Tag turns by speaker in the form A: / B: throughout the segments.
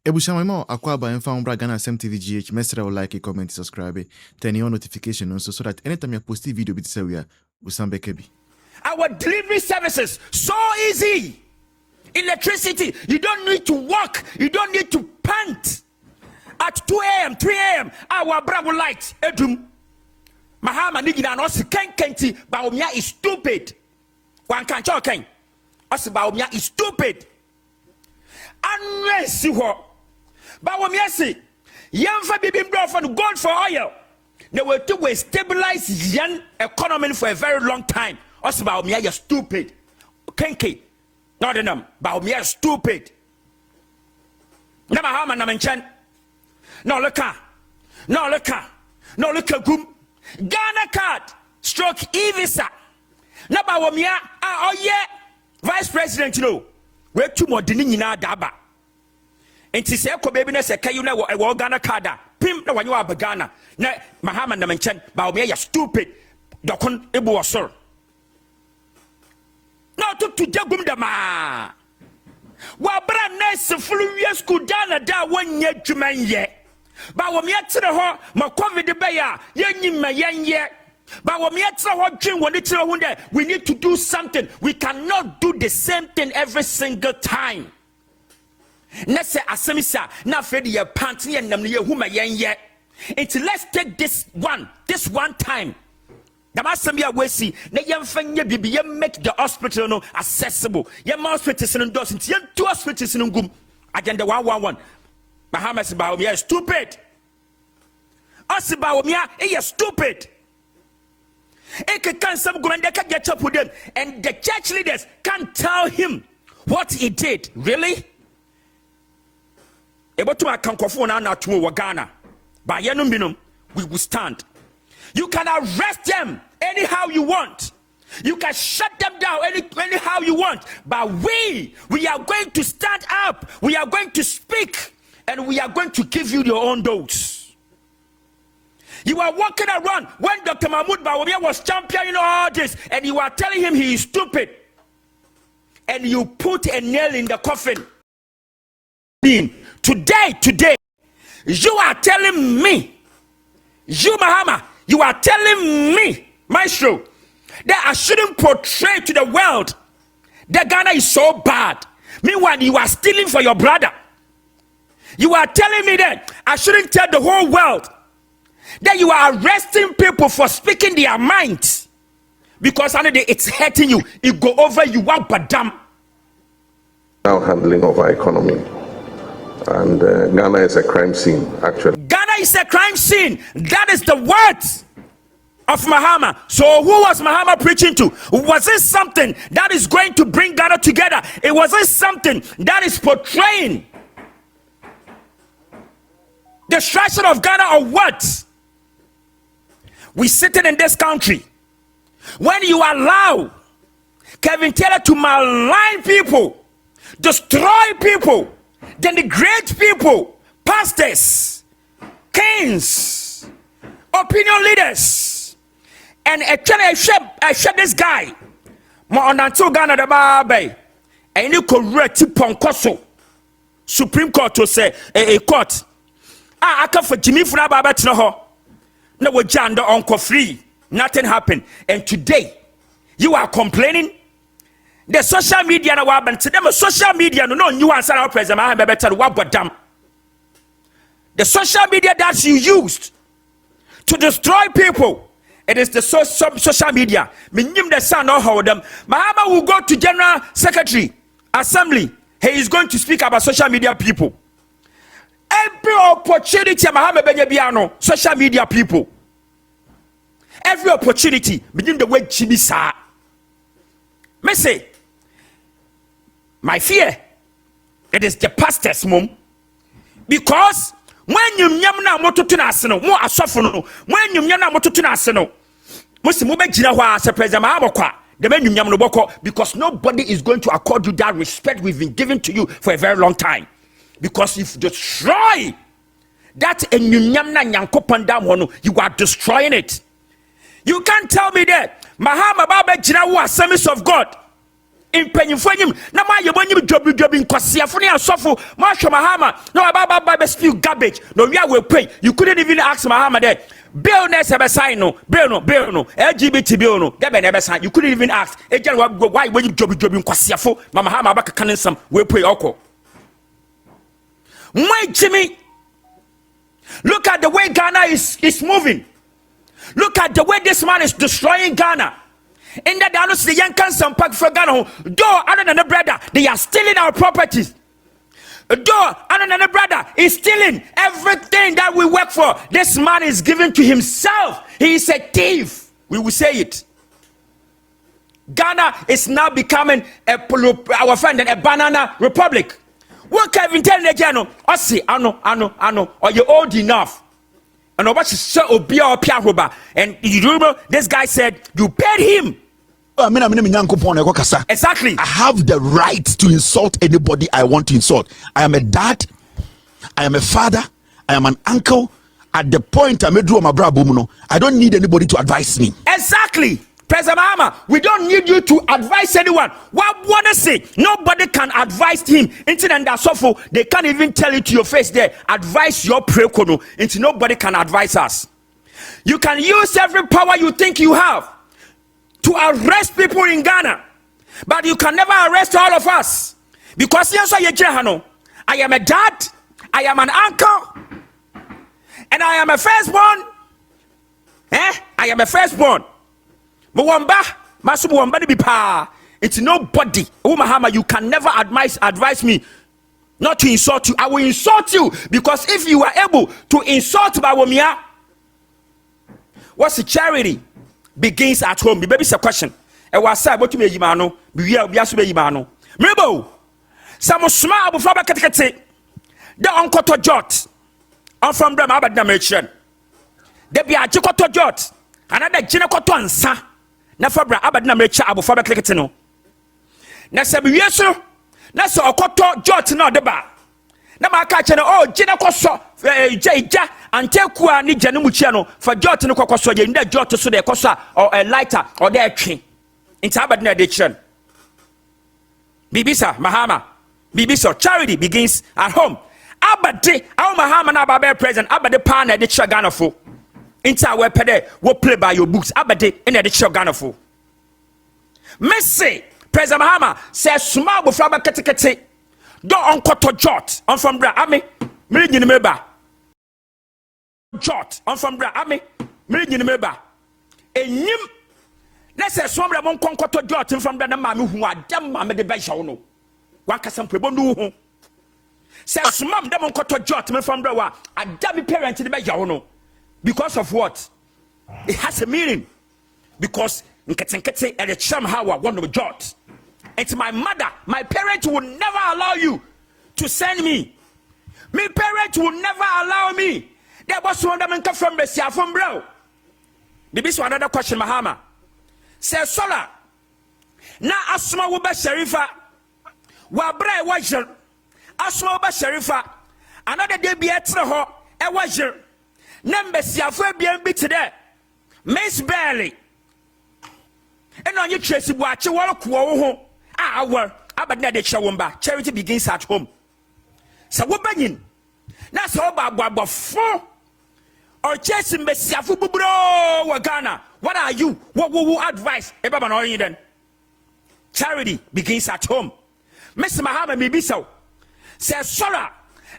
A: Ebushamaimo akwaba and found Bragana SMTVGH, mesra or like, comment, subscribe, turn your notification also so that anytime you post a video with Sawia, Usambekebi.
B: Our delivery services, so easy. Electricity, you don't need to walk, you don't need to pant. At 2 a.m., 3 a.m., our bravo light, Edum. Mahama Nigina no si kenti, Baumia is stupid. One can't talk. Us Baumia is stupid. Unless you ho. Baumia si, young for baby from gold for oil. They were to stabilize young economy for a very long time. Us Baumia, you're stupid. Kenki. Not enough. Baumia stupid. Never harm and mention. No look at. No look at. No look at gum. Ghana card. Stroke e-visa. Na Baumia. Oh yeah. Vice President, you know. We're too more dini na daba. And to say, baby, na say, you know what Ghana card. Pim na wanyo abagana. Na Mahama na mention. Baumia, you stupid. Dokon ebu wasor. No to jagum dama. Wabra nese fluye skudana da wanye jumanye. Ba wo miatre ho ma covid be ya yenyima yenye. Ba wo miatre ho dwen woni tire ho de we need to do something. We cannot do the same thing every single time. Nese asemisa na fedi ye pant ne nam ne ye huma yenye. Let's take this one time. Damasambia wesi na yemfanye bibi ye make the hospital no accessible. Ye hospitals no does into two hospitals no gum. Agenda 111. Mahama si Baumia is stupid. Us Baumia is stupid. Eke can some go and they can get up with them, and the church leaders can't tell him what he did. Really? Ebo to akankofo na na tumo wa Ghana. Ba yenum binum we will stand. You can arrest them anyhow you want. You can shut them down anyhow you want. But we are going to stand up. We are going to speak. And we are going to give you your own dose. You are walking around when Dr. Mahmoud Bawumia was championing all this. And you are telling him he is stupid. And you put a nail in the coffin. Today, you are telling me, you Mahama, you are telling me, Maestro, that I shouldn't portray to the world that Ghana is so bad. Meanwhile, you are stealing for your brother. You are telling me that I shouldn't tell the whole world that you are arresting people for speaking their minds because it's hurting you. It go over you, one badam.
C: Now handling of our economy. And Ghana is a crime scene, actually.
B: Ghana is a crime scene. That is the words of Mahama. So who was Mahama preaching to? Was it something that is going to bring Ghana together? It wasn't something that is portraying the destruction of Ghana or what? We sitting in this country when you allow Kevin Taylor to malign people, destroy people, denigrate people, pastors, kings, opinion leaders, and I share this guy. Mo onanto Ghana the baby, and you correct Ponkoso Supreme Court to say a court. I come for Jimmy Funa Baba to know. No, we jando uncle free. Nothing happened. And today, you are complaining. The social media na waban to them. Social media no you answer our president. I better what damn. The social media that you used to destroy people. It is the social media. Minim the son or how them. Mahama will go to General Secretary Assembly. He is going to speak about social media people. Every opportunity, Mahama Benyabiano, social media people. Every opportunity, begin the way Jimmy sa. Me say, my fear, it is the pastors, mom. Because when you nyamna motutuna seno, mo asofo when you nyamna motutuna seno, mo se mo be gina hwa as president Mahama kwa, the men you nyamno boko, because nobody is going to accord you that respect we've been giving to you for a very long time. Because if you destroy that you are destroying it. You can't tell me that Mahama Baba Jinawa Assemblies of God in penyimfonyim na ma yebonyim dwobi nkwasiafo ne asofo ma hwe Mahama na ba spew garbage no we are pay. You couldn't even ask Mahama there bill na se be sign no bill no LGBT bill no de be na be sign. You couldn't even ask ejan why yebonyim dwobi nkwasiafo ma Mahama ba kaka nsam we pay okọ my Jimmy. Look at the way Ghana is moving. Look at the way this man is destroying Ghana. In that down the young cancer pack for Ghana. Though other than the brother, they are stealing our properties. Though other than the brother is stealing everything that we work for. This man is giving to himself. He is a thief. We will say it. Ghana is now becoming our friend a banana republic. What can even tell again? I say, ano, or you're old enough. And I watch so obia or piahoba. And you remember this guy said you paid him. Exactly.
D: I have the right to insult anybody I want to insult. I am a dad, I am a father, I am an uncle. At the point I made my brother, I don't need anybody to advise me.
B: Exactly. President Mahama, we don't need you to advise anyone. What wanna say? Nobody can advise him. They can't even tell it to your face there. Advise your prekono. Until nobody can advise us. You can use every power you think you have to arrest people in Ghana, but you can never arrest all of us. Because I am a dad, I am an uncle, and I am a firstborn. I am a firstborn. It's nobody. Oh Mahama, you can never advise me not to insult you. I will insult you because if you are able to insult Bawumia, what's the charity begins at home. The baby's a question. And was said what you may yimano, be yimano. Mebo, some small before the uncle to jot. I'm from the Abadna Merchant. There be a Jikoto jot, another Jinakoto and sa. Na fabra abadina mecha abofo be klikete no na sabi yeso na so okoto jot na odeba na ma ka che no o gina koso ija antekua ni gya no muchia no fa jot no kokoso ye nda jot so de koso a lighter or de atwe nta abadina de chen bibisa Mahama bibisa charity begins at home abade aw Mahama na ba be present abade pa na de cha Ghana fo Inta we pede wo play by your books abade in the show Ghana fo. Messi President Mahama says small before ba kete do onkoto jot on from bra ame me nyine meba jot on from bra ame me nyine meba enyim na say small bra mon konkoto jot from bra na ma me hu adam ma me de ba hye no wakasa mpebo no hu say small dem onkoto jot me from bra wa adam parent de ba hye no. Because of what? It has a meaning. Because nkete and the cham how I want to jot. It's my mother. My parents will never allow you to send me. My parents will never allow me. There was one that come from the from bro. Maybe so another question, Mahama. Say Sola. Na asma wo ba sherifa. Wa bra e wajir. Asma wo ba sherifa. Another day be etre ho e wajir. Number siafo bian bi today Miss Barely and on you tracy watch you walk wo ho abadna de chawomba charity begins at home so wo banyin na so ba fo or chase mbesiafo bubro wa Ghana. What are you? What advice e baba no yin den? Charity begins at home. Miss Mahama mibisa say sora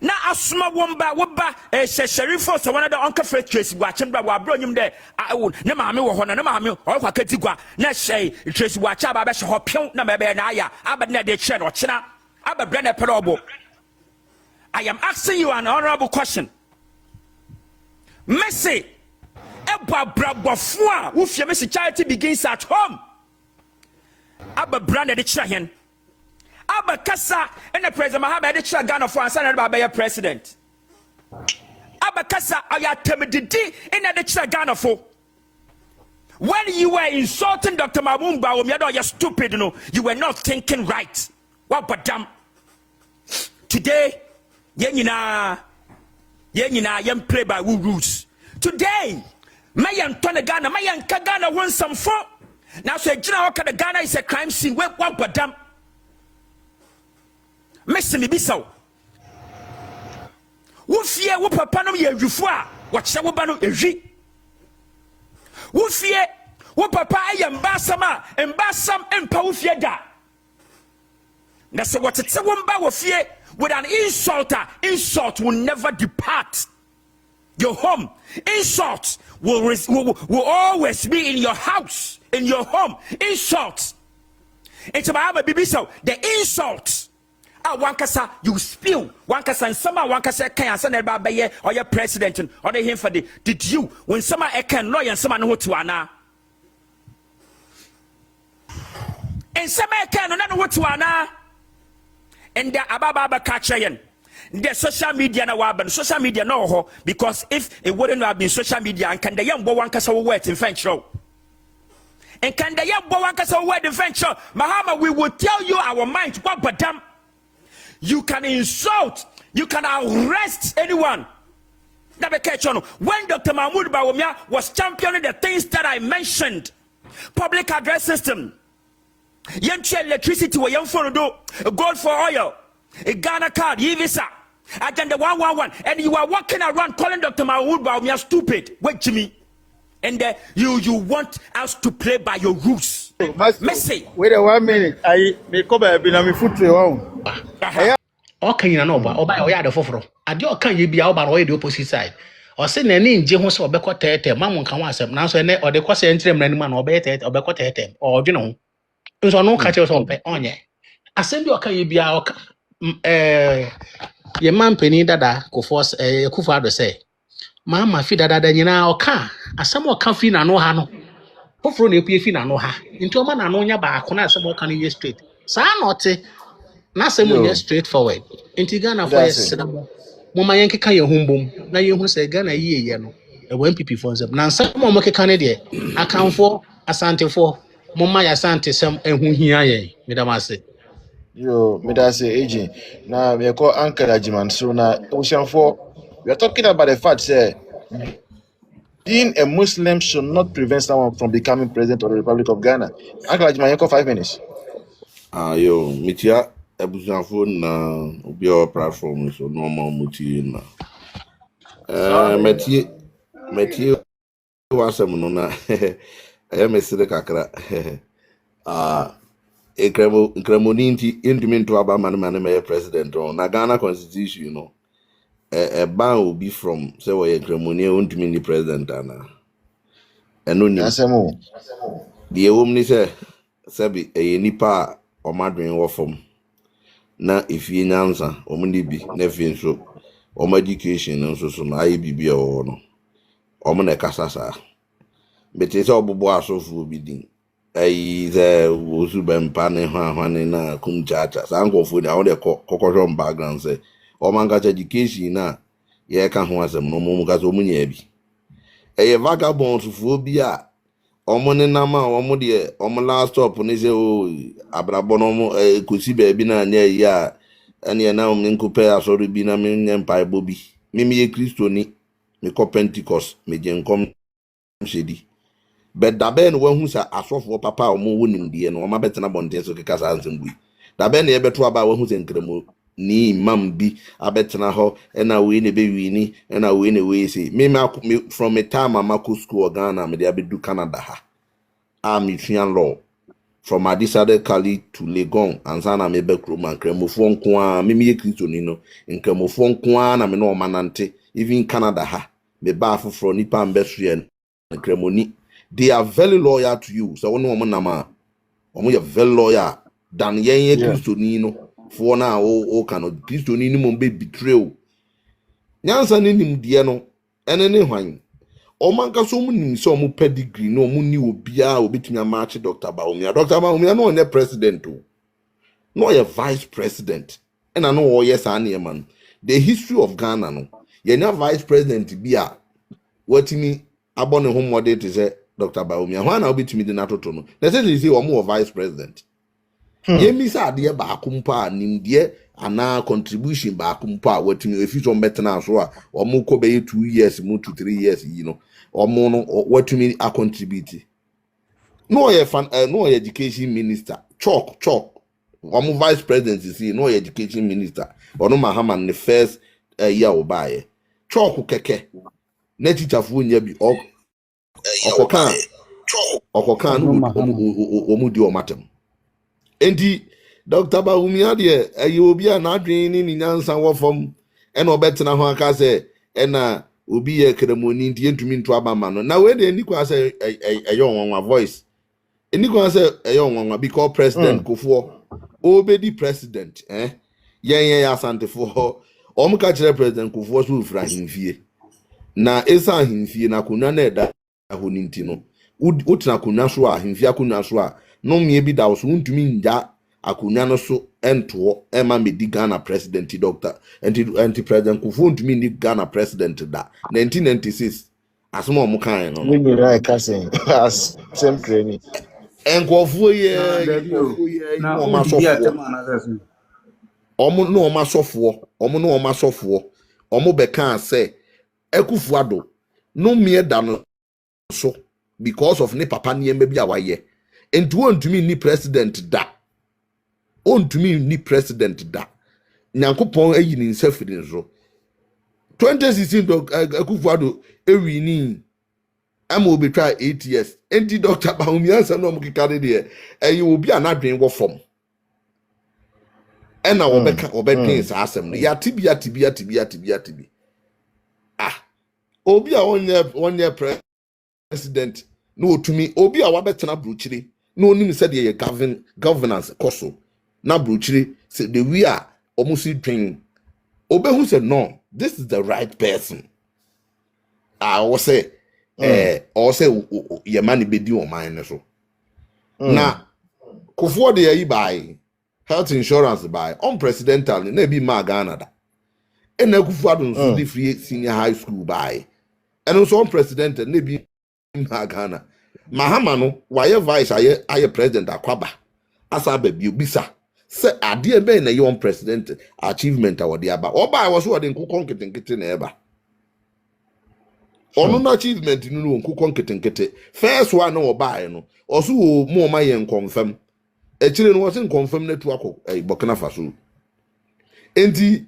B: na asuma womba woba sherifo so one of the uncle tracy watching bra wa bro nyim de na maame wo ho na maame o kwa katigwa na shey tracy watcha ba be ho pion na mebe na aya abadna de che no chena ababra na perobo. I am asking you an honorable question. Messi eba brabofo a wo fie Messi charity begins at home. Ababra na de chira hen Abakasa and the president Mahama de chira Ghana for answer na be president. Abakasa ayatemedidi in the chira Ghana for. When you were insulting Dr. Mahmoud, you're stupid, you were not thinking right. What but damn? Today, yem play by rules. Today, Mayan Tony Ghana, Mayan Kagana won some for. Now, so Ghana is a crime scene. What but damn? Missing me be so. Wo fie wo papa no ye adwufo a wo kye wo ba no ewi. Wo fie wo papa aye mbasam a mbasam empa wo fie da. Na se wo tete wo mba wo fie with an insult will never depart your home. Insult will always be in your house, in your home. Insult. It's about baby so the insult. Wankasa you spill wankasa and some wankasa can send about by or your president or the him for the did you when some can lawyer and someone who to ana and some can not what to ana and the ababa catcher the social media na waban social media no because if it wouldn't have been social media and can the young boy wankasa word in French show. And can the young boy wankasa word in French show Mahama we will tell you our mind what but damn. You can insult, you can arrest anyone. When Dr. Mahmoud Bawumia was championing the things that I mentioned, public address system, electricity, gold for oil, a Ghana card, e-visa, agenda 111, and you are walking around calling Dr. Mahmoud Bawumia stupid. Wait to me. And you want us to play by your rules. Messi.
E: Wait a 1 minute. I may come back and mifu0.
F: Okay, you know, but oya the foforo. Ade okan ye bia oba oya the opposite side. O se na ni nje ho se obekọ tete, mamu nka wa asem. Nanso ene o de kwase entrem na nima na obeye tete, obekọ tete. O dwene ho. Nso no ka che so ompe onye. Asem bi okan ye bia oka ye mampeni dada ko force kufu ado say. Mama fi dada nyina oka asem oka fi na no ha no. Foforo na epie fi na no ha. Nti o ma na no nya ba ko na asem oka no ye straight. Sa na ote na asem nya straightforward. Nti Ghana for yes mama yenkeka ye humbom na ye hu se Ghana ye no e wan pipi for nsem na nsem mo keka ne de akanfo asantefo mama ya asante sem ehu hia ye medamase
A: Yo, Medase aging. Now we call Uncle Ajiman. So now Ocean 4. We are talking about the fact that being a Muslim should not prevent someone from becoming president of the Republic of Ghana. Uncle Ajiman, you call 5 minutes.
C: Yo, Mitia Ebusanfo na obi platform so normal muti na. Metie wasem no na mesire kakra. Nkremoni nti intimi nto aba man me president on na Ghana constitution you know. A ban will be from say we nkremoni ontimi ni president ana. Eno ni.
A: Asemo.
C: Die womni se sebi nipa omadwen wo fom. Na ifie nyansa omni bi na fie nso om education nso so na ayi bibia wo no om na kasasa beti se obobo asofu bi din ayi ze wozu bempa ne hwahwane na kumchacha sankofo na wo de kokosho background se om anga education na ye ka ho asem no mo gaso munya bi eye vagabond fu bi a omone nama omode om last stop ne se o abrabono mo kosi ba bi na anya ya ane na om nkupe asori bi na me nyempa bobi mimi ye kristoni me ko pentecost me jenkom shedi but dabe no wahu sa asofo papa omo wonim die no oma betena bonten so keka sa ansem bui dabe na ye beto aba wahu se nkremo ni imam bi abetena ho na we ne be wini na we ne we say me from a time amako school Ghana me dey abedu Canada ha am Fian law from Adisade Kali to Legon and sana me be kroma nkremofo nko a me ye kristoni no nkremofo nko a na me no manante even Canada ha me ba afofro nipa mbesue nkremoni they are very loyal to you so one woman nama omo ye very loyal than ye kristoni no for na o kano kristoni ni mo be betray nyansa ni nim die no ene ne hwan o manka so mu nim so mu pedigree no mu ni obia obetumi amache Dr. Bawumia no onye president o no ye vice president and I know o yes an man the history of Ghana no ye na vice president bi a watimi abone ho model to say Dr. Bawumia hwan na obetumi de natoto no necessarily say o mu vice president ye mi sa de ba akumpa nim de ana contribution ba akumpa watimi efi so mbetena so a o mu ko be 2 years mu to 3 years you know omo no watimi a contribute no ye fan no ye education minister chalk Omo vice president see no education minister. Ono Mahama the first year obaye. Choku keke. Na teacher fu nya bi okokan
F: Ono
C: no
F: Mahama.
C: omu di omatem. Enti Dr. Bahumia de obi a na adwen ni nyansa wo fam e na obetena ho aka se e na obi ye kremoni nti entumi nto abama no na we de ni kwa se eyo voice eni kwa se eyo because president Kufuor obedi president yen asantefo ka kire president Kufuor so ufra himfie na esa himfie na kunwa na eda ho ninti no utina kunwa so a himfie kunwa so a no mie bi da so ntumi nja akunwa no so ento ema medi Ghana president doctor anti president Kufuor ntumi ni Ghana president da 1996 asoma omo kan no
A: We need right casting as same training.
C: enkofo ye
E: Dabi o. Na
C: no
E: o
C: ma
E: di bi
C: sofo
E: atem anasase.
C: omo no ma sofo omo be kan say Ekufuado no mie da no so because of ne papa niema bi awaye enti wontumi ni president da nyankopon ayi ni nsafiri nso 2016 Ekufuado ewi ni ama obetwa 8 years enti Dr. Bahumia sa no mkikade de eyi obi anadwen wo fom ena obetwen sa asem no ya tibia obi a onye president no otumi obi a wabetena bruchiri no onim said ye governance koso na bruchiri say the we are almost twin obehu said no, this is the right person. I was say your money be due on mine so na Kufuor de yi buy health insurance buy unprecedented na be ma Ghana da and Kufuor nso the free senior high school buy and also unprecedented na be ma Ghana Mahama no why vice aye president akwaba asa ba bi obisa se ade be na yon president achievement awode aba oba was so de nkokon ketenkete na eba ono na achievement no nkokon ketenkete first one no oba no oso mo ma yen confirm echire no was confirm na tu akọ Burkina Faso enti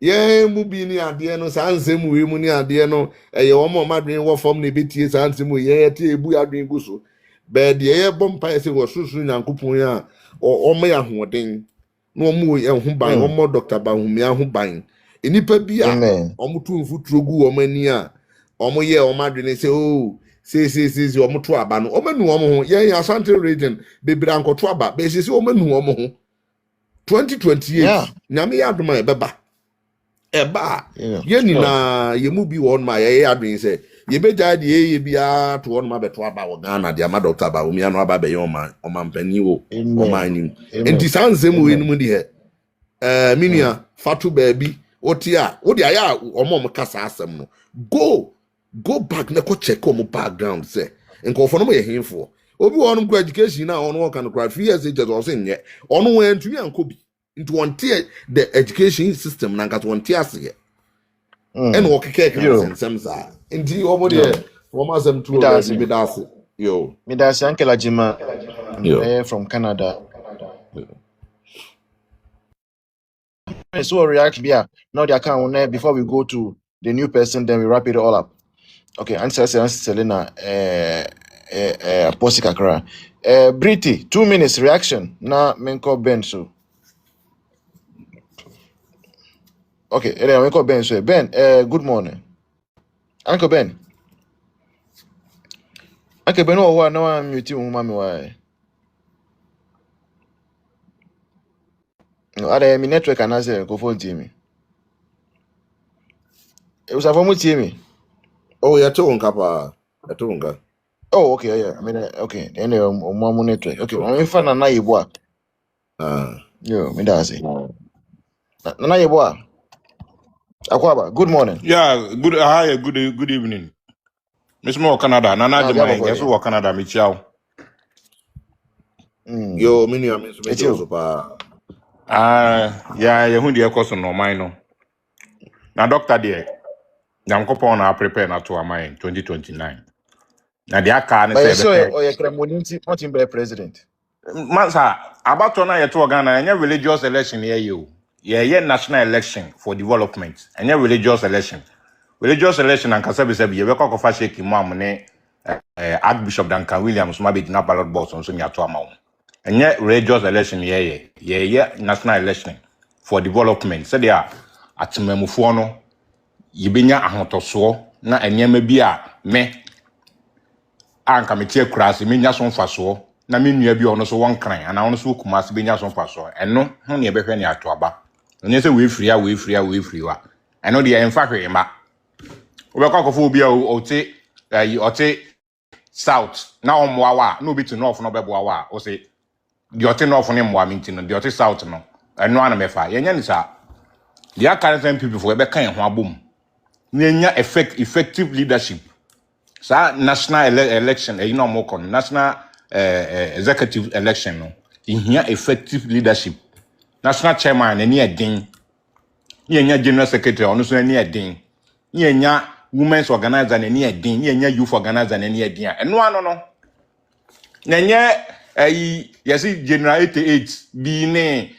C: ye mu bi ni ade no sansem we mu ni ade no ye omo madwen wo fom na betie sansem ye tie ebu adwen guso be de ye bompa ese wo susu nyankopon ya omo ya hoden no omo ye ho ban omo Dr. Bahumia ho ban enipa bi a omo tu mfuturo gu omo ani a omo ye omo adwen se o se omo to aba no omo nu omo ho ye Asante region bebira ankoto aba be se omo nu omo ho 2028 nyame ya adoma e beba eba ye nina ye mu bi won ma ye adwen se ye beja de ye bia to won ma beto aba wo Ghana de ama Dr. Bahumia no aba be ye oma mpani wo oma anim enti sanze mu enum de he minia fatu baabi otia wo de aya omo kasa asem no go back na ko check omo background se nkofo no ye hemfo obi wonum ko education na ono kan ko 3 years just also nye ono wen tumi ankobi into one tier the education system na nkat one tier ase and okeke kan sensemza ndi omo de wo ma sem tu already be dase yo
A: Me that's Uncle Ajima from Canada. So react here. Now the account before we go to the new person, then we wrap it all up. Okay, answer Selena Apostle Kakra. Briti, 2 minutes reaction. Na menko Ben so. Okay, menko Ben so. Ben, good morning. Uncle Ben. Uncle Ben, no one mute mami why. No, ada mi network anase go phone me. It was a phone me.
C: oh ya to nkapa nka
A: Oh, okay, yeah. I mean, okay. Anyway, more network. Okay, I'm in fan na yebwa. Yo, me da say. Na yebwa. Akwaba, good morning.
G: Yeah, good. Hi, good evening. Miss Mo Canada. Nana Jama, guess what Canada, me chow.
C: Yo, minia me so pa.
G: Yeah, you who the course no mine no. Now, doctor dear, I'm going to prepare na to mine 2029. Now, the car
A: But so or you cremonti want him be president.
G: Mansa, about to na to Ghana, any religious election here you. Yeah, national election for development. Any religious election. Religious election and Kasabi said, you work off a shaky mom, Archbishop Duncan Williams, maybe not ballot box on Sonia to amount. And yet, religious election, yeah, national election for development. So they are at Memufono, Yibinya Ahotoso, na and Yemebia, me, and committee crass, Minya son faso, na mean you be on so one crying, and I also must be Yason faso, and no, honey, a better near Toba. And you say we free, I know the in fact, we are or take south now mwawa no be to north no be mwawa o say the ote north no mwa minti no the ote south no eno ana mefa yenya ni sa the current people for be kan ho abom nyenya effective leadership sa national election you know more con national executive election no here effective leadership national chairman any edin nyenya general secretary ono so any edin nyenya women's organizer na ni edin nyenya youth organizer na ni edin eno ano no nyenya yes general 88 bi ne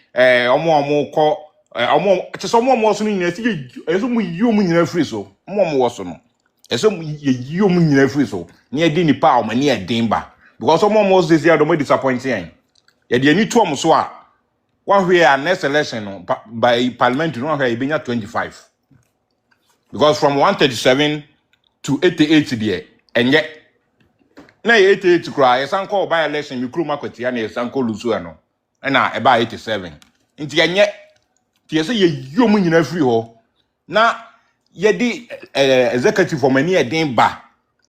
G: omo ko omo tese omo so no nyina si eso mu yi mu nyina free so omo wo so no eso mu yi mu nyina free so ni edin ni pa o ma ni edin ba because omo so dey do disappointing ye dey ni to omo so a one way a next election no by parliament no hwe ibenya 25 because from 137 to 88 there and yet na 88 cry esanko by election mi kru makweti ya na esanko lusu ano na eba 87 nti yenye tie se ye yom nyina free ho na ye di executive for many edin ba